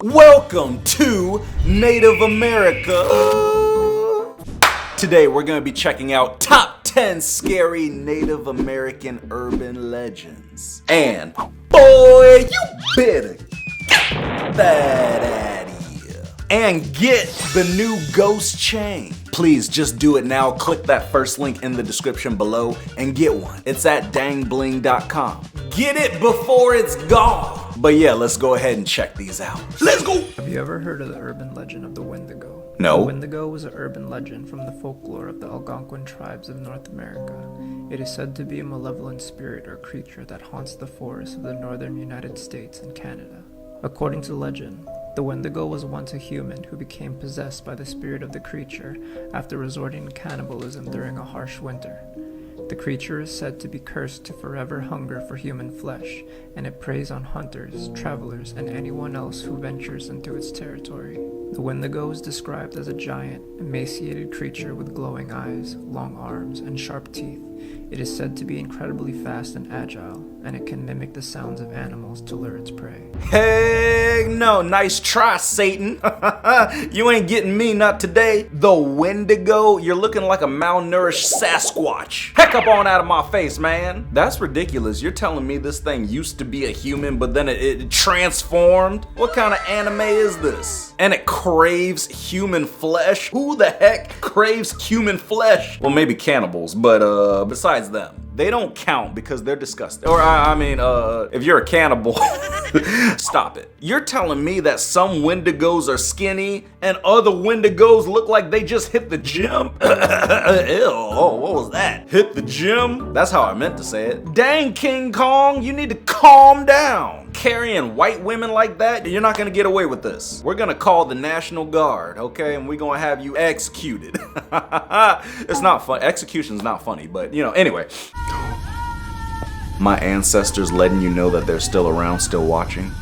Welcome to Native America. Today we're going to be checking out top 10 scary Native American urban legends. And boy, you better get that out of here and get the new ghost chain. Please just do it now. Click that first link in the description below and get one. It's at dangbling.com. Get it before it's gone. But yeah, let's go ahead and check these out. Let's go! Have you ever heard of the urban legend of the Wendigo? No. The Wendigo was an urban legend from the folklore of the Algonquin tribes of North America. It is said to be a malevolent spirit or creature that haunts the forests of the northern United States and Canada. According to legend, the Wendigo was once a human who became possessed by the spirit of the creature after resorting to cannibalism during a harsh winter. The creature is said to be cursed to forever hunger for human flesh, and it preys on hunters, travelers, and anyone else who ventures into its territory. The Wendigo is described as a giant, emaciated creature with glowing eyes, long arms, and sharp teeth. It is said to be incredibly fast and agile, and it can mimic the sounds of animals to lure its prey. Heck no, nice try, Satan. You ain't getting me, not today. The Wendigo, you're looking like a malnourished Sasquatch. Heck up on out of my face, man. That's ridiculous. You're telling me this thing used to be a human, but then it transformed? What kind of anime is this? And it craves human flesh? Who the heck craves human flesh? Well, maybe cannibals, but besides them, they don't count because they're disgusting. Or I mean, if you're a cannibal, stop it. You're telling me that some Wendigos are skinny and other Wendigos look like they just hit the gym? Ew, oh, what was that? Hit the gym? That's how I meant to say it. Dang, King Kong, you need to calm down. Carrying white women like that, you're not gonna get away with this. We're gonna call the National Guard, okay? And we're gonna have you executed. It's not fun. Execution's not funny, but you know, anyway. My ancestors letting you know that they're still around, still watching.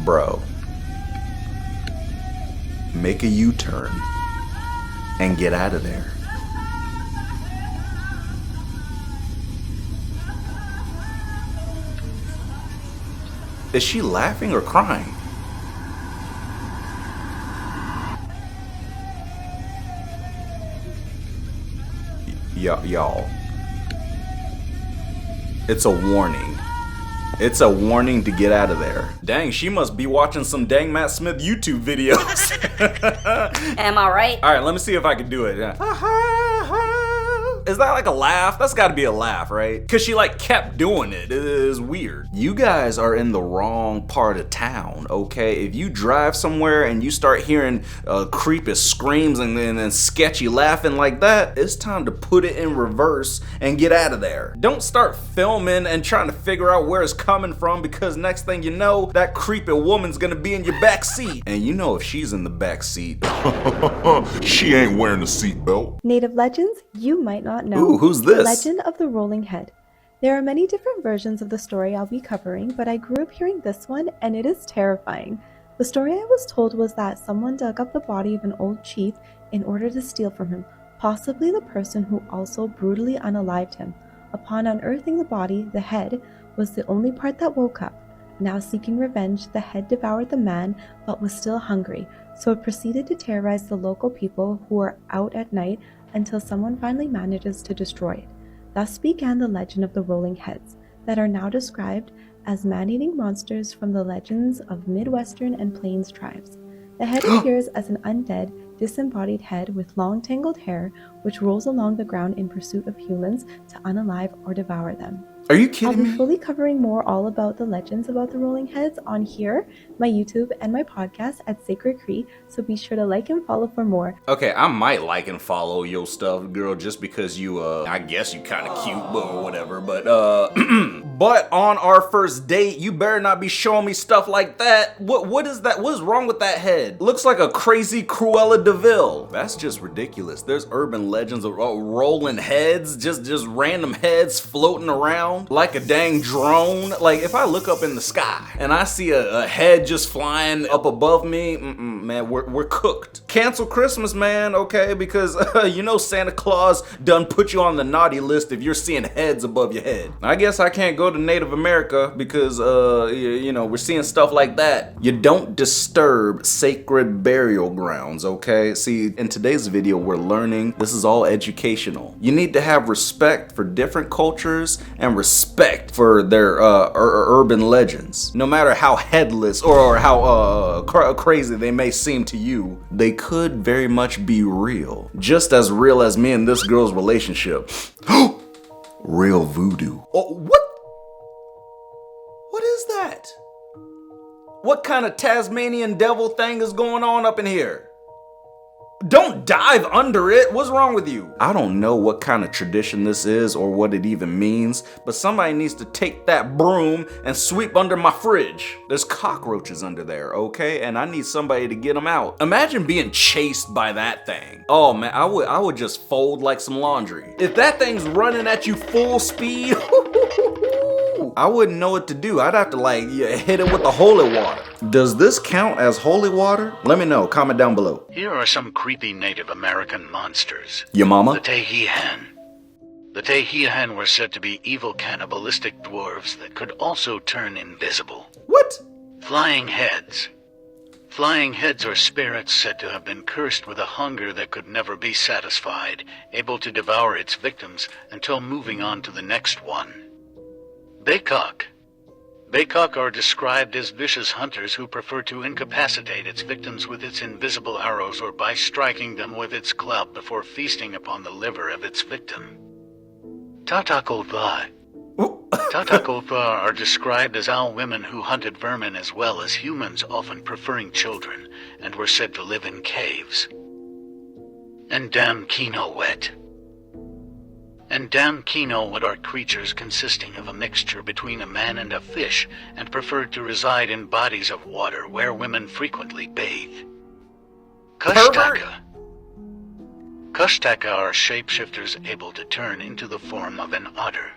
Bro. Make a U-turn and get out of there. Is she laughing or crying? Y'all. It's a warning. It's a warning to get out of there. Dang, she must be watching some dang Matt Smith YouTube videos. Am I right? All right, let me see if I can do it. Yeah. Is that like a laugh? That's gotta be a laugh, right? Cause she like kept doing it. It is weird. You guys are in the wrong part of town, okay? If you drive somewhere and you start hearing creepy screams and sketchy laughing like that, it's time to put it in reverse and get out of there. Don't start filming and trying to figure out where it's coming from, because next thing you know, that creepy woman's gonna be in your back seat. And you know if she's in the back seat, she ain't wearing a seatbelt. Native legends you might not know. Ooh, who's this? Legend of the Rolling Head. There are many different versions of the story I'll be covering, but I grew up hearing this one and it is terrifying. The story I was told was that someone dug up the body of an old chief in order to steal from him, possibly the person who also brutally unalived him. Upon unearthing the body, the head was the only part that woke up. Now seeking revenge, the head devoured the man but was still hungry, so it proceeded to terrorize the local people who were out at night until someone finally manages to destroy it. Thus began the legend of the Rolling Heads, that are now described as man-eating monsters from the legends of Midwestern and Plains tribes. The head appears as an undead, disembodied head with long tangled hair, which rolls along the ground in pursuit of humans to unalive or devour them. Are you I'll kidding be me? fully covering more all about the legends about the Rolling Heads on here, my YouTube, and my podcast at Sacred Cree, so be sure to like and follow for more. Okay, I might like and follow your stuff, girl, just because you, I guess you kind of cute or whatever, but, But on our first date, you better not be showing me stuff like that. What is that? What is wrong with that head? Looks like a crazy Cruella de Vil. That's just ridiculous. There's urban legends of rolling heads, just random heads floating around like a dang drone. Like if I look up in the sky and I see a head just flying up above me, man, we're cooked. Cancel Christmas, man, okay? Because you know Santa Claus done put you on the naughty list if you're seeing heads above your head. I guess I can't go to Native America because, you know, we're seeing stuff like that. You don't disturb sacred burial grounds, okay? See, in today's video, we're learning. This is all educational. You need to have respect for different cultures and respect for their urban legends. No matter how headless or how crazy they may seem to you, they could very much be real. Just as real as me and this girl's relationship. Real voodoo. Oh, what? What is that? What kind of Tasmanian devil thing is going on up in here? Don't dive under it. What's wrong with you? I don't know what kind of tradition this is or what it even means, but somebody needs to take that broom and sweep under my fridge. There's cockroaches under there, okay? And I need somebody to get them out. Imagine being chased by that thing. Oh man, I would just fold like some laundry. If that thing's running at you full speed, I wouldn't know what to do. I'd have to like hit it with the holy water. Does this count as holy water? Let me know, comment down below. Here are some creepy Native American monsters. Your mama? The Tehihan. The Tehihan were said to be evil cannibalistic dwarves that could also turn invisible. What? Flying heads. Flying heads are spirits said to have been cursed with a hunger that could never be satisfied, able to devour its victims until moving on to the next one. Baycock. Baycock are described as vicious hunters who prefer to incapacitate its victims with its invisible arrows or by striking them with its club before feasting upon the liver of its victim. Tatakolva. Tatakolva are described as owl women who hunted vermin as well as humans, often preferring children, and were said to live in caves. And Damkinowet. And Damkinowet are creatures consisting of a mixture between a man and a fish, and preferred to reside in bodies of water where women frequently bathe. Kushtaka. Kushtaka are shapeshifters able to turn into the form of an otter.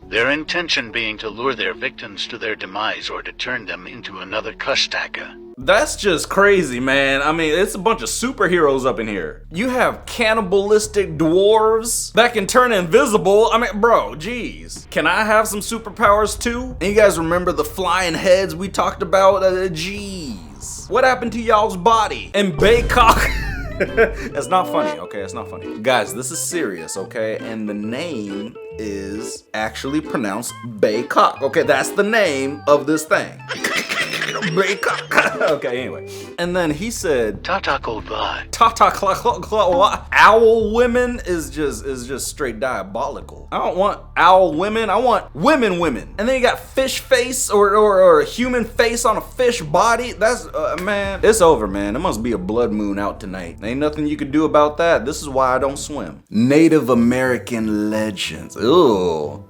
Their intention being to lure their victims to their demise or to turn them into another Kushtaka. That's just crazy, man. I mean, it's a bunch of superheroes up in here. You have cannibalistic dwarves that can turn invisible. I mean, bro, geez. Can I have some superpowers too? And you guys remember the flying heads we talked about? Geez. What happened to y'all's body? And Baycock. It's not funny, okay? It's not funny. Guys, this is serious, okay? And the name is actually pronounced Baycock. Okay, that's the name of this thing. Okay, anyway. And then he said Tatakolva. Owl women is just straight diabolical. I don't want owl women, I want women. And then you got fish face or a human face on a fish body. That's man, it's over, man. There must be a blood moon out tonight. Ain't nothing you can do about that. This is why I don't swim. Native American legends. Ooh.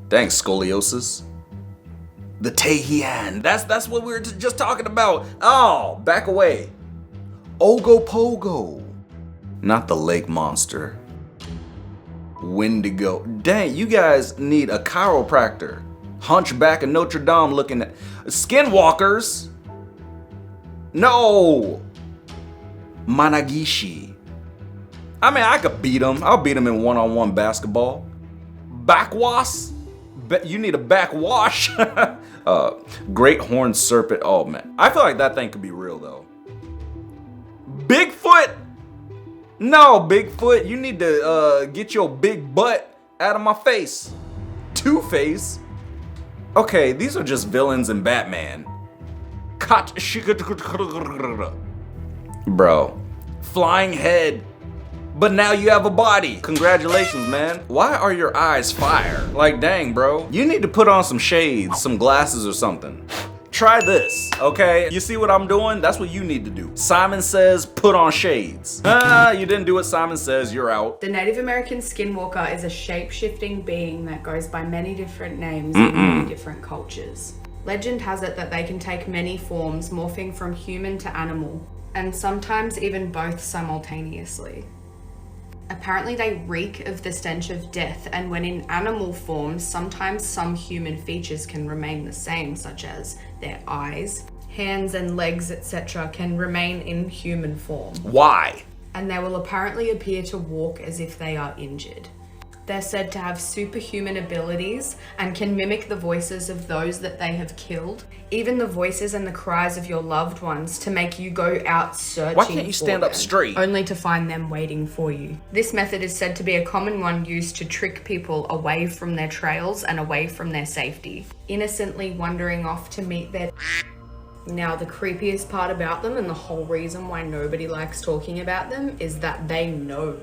Thanks, scoliosis. The Tehian. That's what we were just talking about. Oh, back away. Ogopogo. Not the lake monster. Wendigo. Dang, you guys need a chiropractor. Hunchback of Notre Dame looking at skinwalkers. No. Managishi. I mean, I could beat him. I'll beat him in one-on-one basketball. Backwash. You need a backwash. Great horned serpent. Oh man, I feel like that thing could be real though. Bigfoot. No, Bigfoot. You need to get your big butt out of my face. Two-Face. Okay, these are just villains in Batman. Bro, flying head. But now you have a body. Congratulations, man. Why are your eyes fire? Like, dang, bro. You need to put on some shades, some glasses or something. Try this, okay? You see what I'm doing? That's what you need to do. Simon says, put on shades. You didn't do what Simon says, you're out. The Native American skinwalker is a shape-shifting being that goes by many different names in many different cultures. Legend has it that they can take many forms, morphing from human to animal, and sometimes even both simultaneously. Apparently they reek of the stench of death, and when in animal form, sometimes some human features can remain the same, such as their eyes, hands and legs, etc. can remain in human form. Why? And they will apparently appear to walk as if they are injured. They're said to have superhuman abilities and can mimic the voices of those that they have killed, even the voices and the cries of your loved ones, to make you go out searching. Why can't you stand for up them, straight? only to find them waiting for you. This method is said to be a common one used to trick people away from their trails and away from their safety, innocently wandering off to meet their... Now, the creepiest part about them, and the whole reason why nobody likes talking about them, is that they know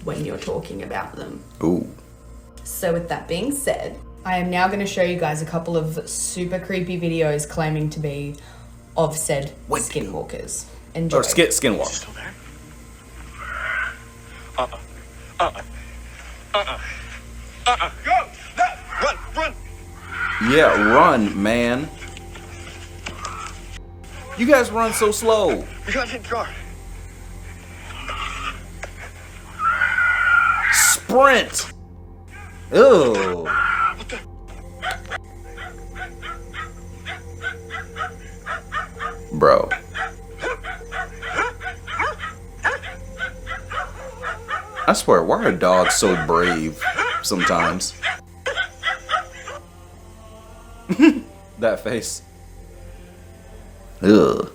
when you're talking about them. Ooh. So with that being said, I am now going to show you guys a couple of super creepy videos claiming to be of said skinwalkers. Enjoy. Or skinwalker. Still there? Go! Run! Yeah, run, man. You guys run so slow. You gotta hit guard. Sprint. Ew. Bro. I swear, why are dogs so brave sometimes? That face. Ugh.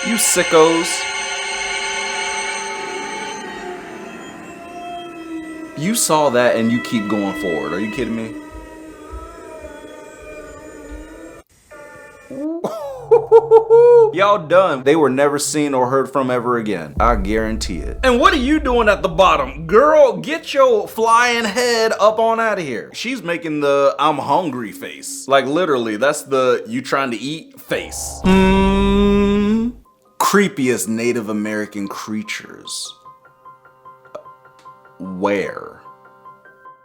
You sickos. You saw that and you keep going forward. Are you kidding me? Y'all done. They were never seen or heard from ever again. I guarantee it. And what are you doing at the bottom? Girl, get your flying head up on out of here. She's making the I'm hungry face. Like literally, that's the you trying to eat face. Creepiest Native American creatures. Where?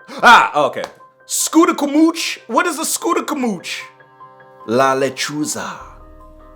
Ah, okay. Scootakamooch? What is a scootakamooch? La lechuza.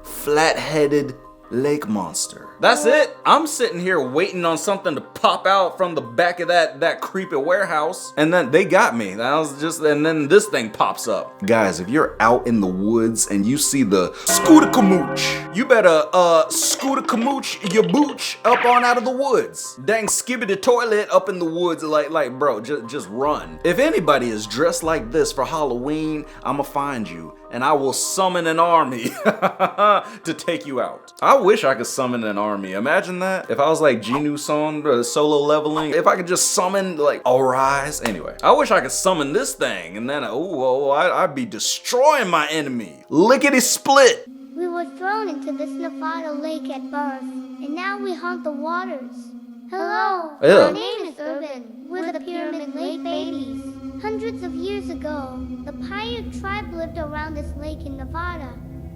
Flat-headed lake monster. That's it. I'm sitting here waiting on something to pop out from the back of that creepy warehouse. And then they got me. And then this thing pops up. Guys, if you're out in the woods and you see the scootakamooch, you better scootakamooch your booch up on out of the woods. Dang skibbity toilet up in the woods, like bro, just run. If anybody is dressed like this for Halloween, I'ma find you and I will summon an army to take you out. I wish I could summon an army. Imagine that. If I was like Genu Son, solo leveling, if I could just summon like Arise. Anyway, I wish I could summon this thing and then I'd be destroying my enemy. Lickety split. We were thrown into this Nevada lake at birth, and now we haunt the waters. Hello, my name is Urban. We're the Pyramid Lake Babies. Hundreds of years ago, the Paiute tribe lived around this lake in Nevada.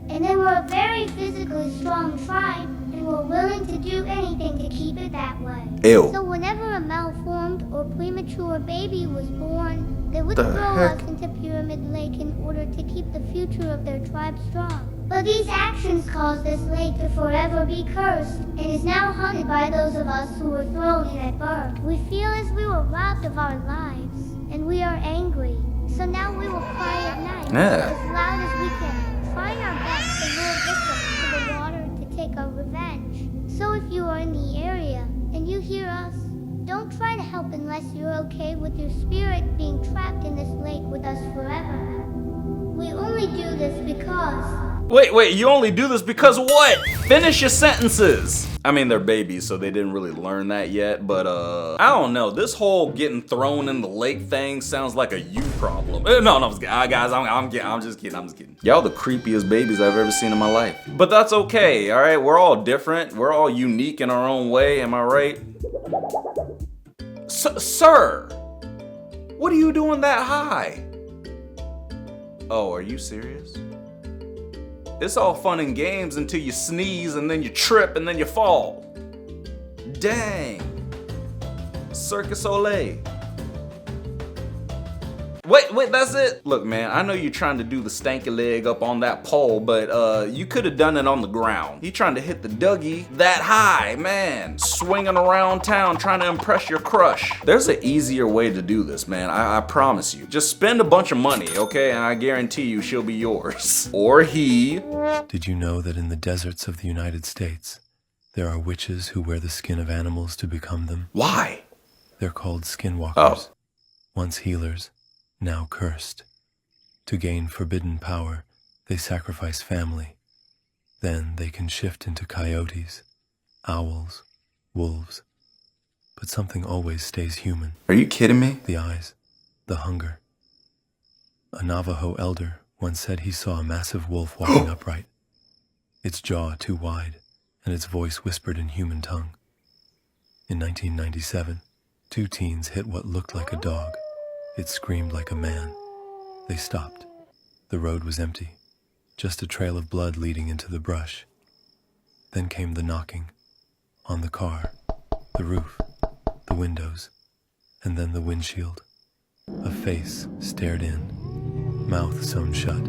And they were a very physically strong tribe and were willing to do anything to keep it that way. Ew. So whenever a malformed or premature baby was born, they would throw us into Pyramid Lake in order to keep the future of their tribe strong. But these actions caused this lake to forever be cursed and is now haunted by those of us who were thrown in at birth. We feel as we were robbed of our lives, and we are angry. So now we will cry at night as loud as we can, trying our best to lure victims to the water to take our revenge. So if you are in the area and you hear us, don't try to help unless you're okay with your spirit being trapped in this lake with us forever. We only do this because... Wait, you only do this because what? Finish your sentences. I mean, they're babies, so they didn't really learn that yet, but I don't know. This whole getting thrown in the lake thing sounds like a you problem. No, I'm just kidding. Guys, I'm just kidding. Y'all the creepiest babies I've ever seen in my life. But that's okay, all right? We're all different. We're all unique in our own way, am I right? Sir, What are you doing that high? Oh, are you serious? It's all fun and games until you sneeze and then you trip and then you fall. Dang. Circus Olay. Wait, that's it? Look, man, I know you're trying to do the stanky leg up on that pole, but you could have done it on the ground. You trying to hit the Dougie that high, man. Swinging around town trying to impress your crush. There's an easier way to do this, man. I promise you. Just spend a bunch of money, okay? And I guarantee you she'll be yours. Or he. Did you know that in the deserts of the United States, there are witches who wear the skin of animals to become them? Why? They're called skinwalkers. Oh. Once healers, now cursed. To gain forbidden power, they sacrifice family. Then they can shift into coyotes, owls, wolves. But something always stays human. Are you kidding me? The eyes, the hunger. A Navajo elder once said he saw a massive wolf walking upright, its jaw too wide, and its voice whispered in human tongue. In 1997, 2 teens hit what looked like a dog. It screamed like a man. They stopped. The road was empty, just a trail of blood leading into the brush. Then came the knocking. On the car, the roof, the windows, and then the windshield. A face stared in, mouth sewn shut,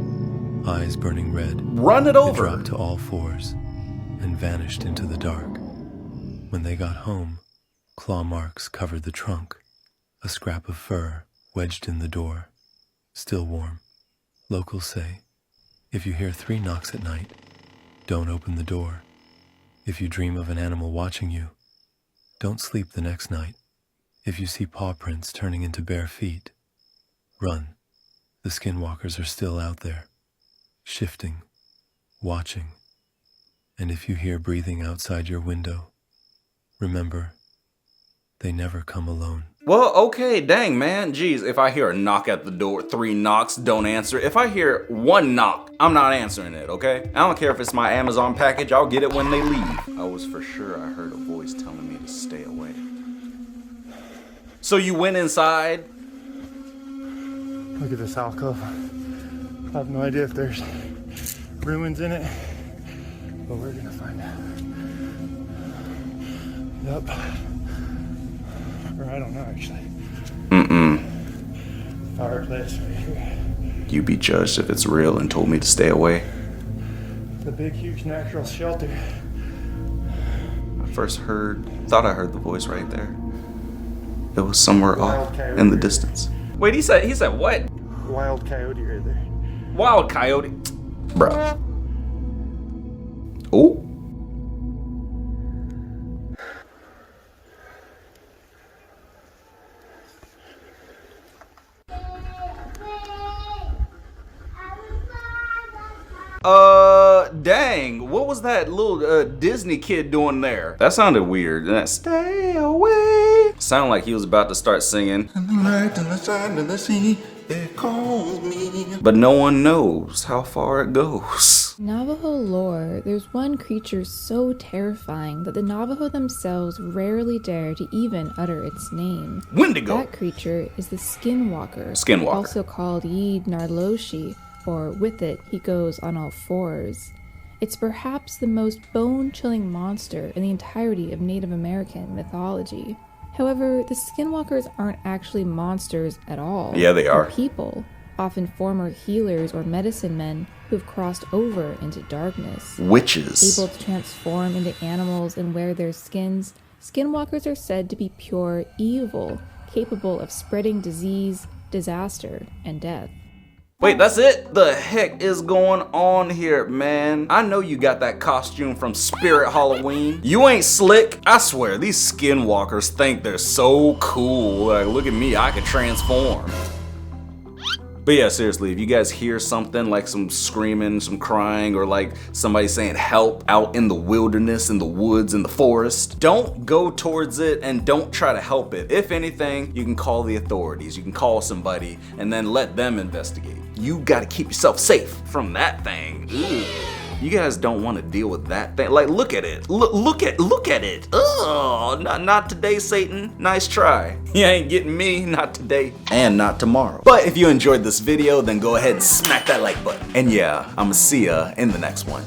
eyes burning red. Run it over! It dropped to all fours and vanished into the dark. When they got home, claw marks covered the trunk, a scrap of fur wedged in the door, still warm. Locals say, if you hear 3 knocks at night, don't open the door. If you dream of an animal watching you, don't sleep the next night. If you see paw prints turning into bare feet, run. The skinwalkers are still out there, shifting, watching. And if you hear breathing outside your window, remember, they never come alone. Well, okay, dang, man. Jeez, if I hear a knock at the door, 3 knocks, don't answer. If I hear 1 knock, I'm not answering it, okay? I don't care if it's my Amazon package, I'll get it when they leave. I was for sure I heard a voice telling me to stay away. So you went inside? Look at this alcove. I have no idea if there's ruins in it, but we're gonna find out. Yep. Or I don't know, actually. Fireplace right here. You be judged if it's real and told me to stay away. The big, huge natural shelter. I first thought I heard the voice right there. It was somewhere off in the distance. Wait, he said what? Wild coyote right there. Wild coyote? Bruh. Oh. Dang, what was that little Disney kid doing there? That sounded weird. That stay away. Sounded like he was about to start singing. But no one knows how far it goes. Navajo lore, there's one creature so terrifying that the Navajo themselves rarely dare to even utter its name. Wendigo! That creature is the skinwalker. Skinwalker. Also called Yid Narloshi, or with it, he goes on all 4s. It's perhaps the most bone-chilling monster in the entirety of Native American mythology. However, the skinwalkers aren't actually monsters at all. Yeah, they are. They're people, often former healers or medicine men who've crossed over into darkness. Witches. Able to transform into animals and wear their skins, skinwalkers are said to be pure evil, capable of spreading disease, disaster, and death. Wait, that's it? The heck is going on here, man? I know you got that costume from Spirit Halloween. You ain't slick. I swear, these skinwalkers think they're so cool. Like, look at me, I can transform. But yeah, seriously, if you guys hear something like some screaming, some crying, or like somebody saying help out in the wilderness, in the woods, in the forest, don't go towards it and don't try to help it. If anything, you can call the authorities, you can call somebody, and then let them investigate. You gotta keep yourself safe from that thing. Ugh. You guys don't want to deal with that thing. Like, look at it. Look at it. Oh, not today, Satan. Nice try. You ain't getting me, not today, and not tomorrow. But if you enjoyed this video, then go ahead and smack that like button. And yeah, I'ma see ya in the next one.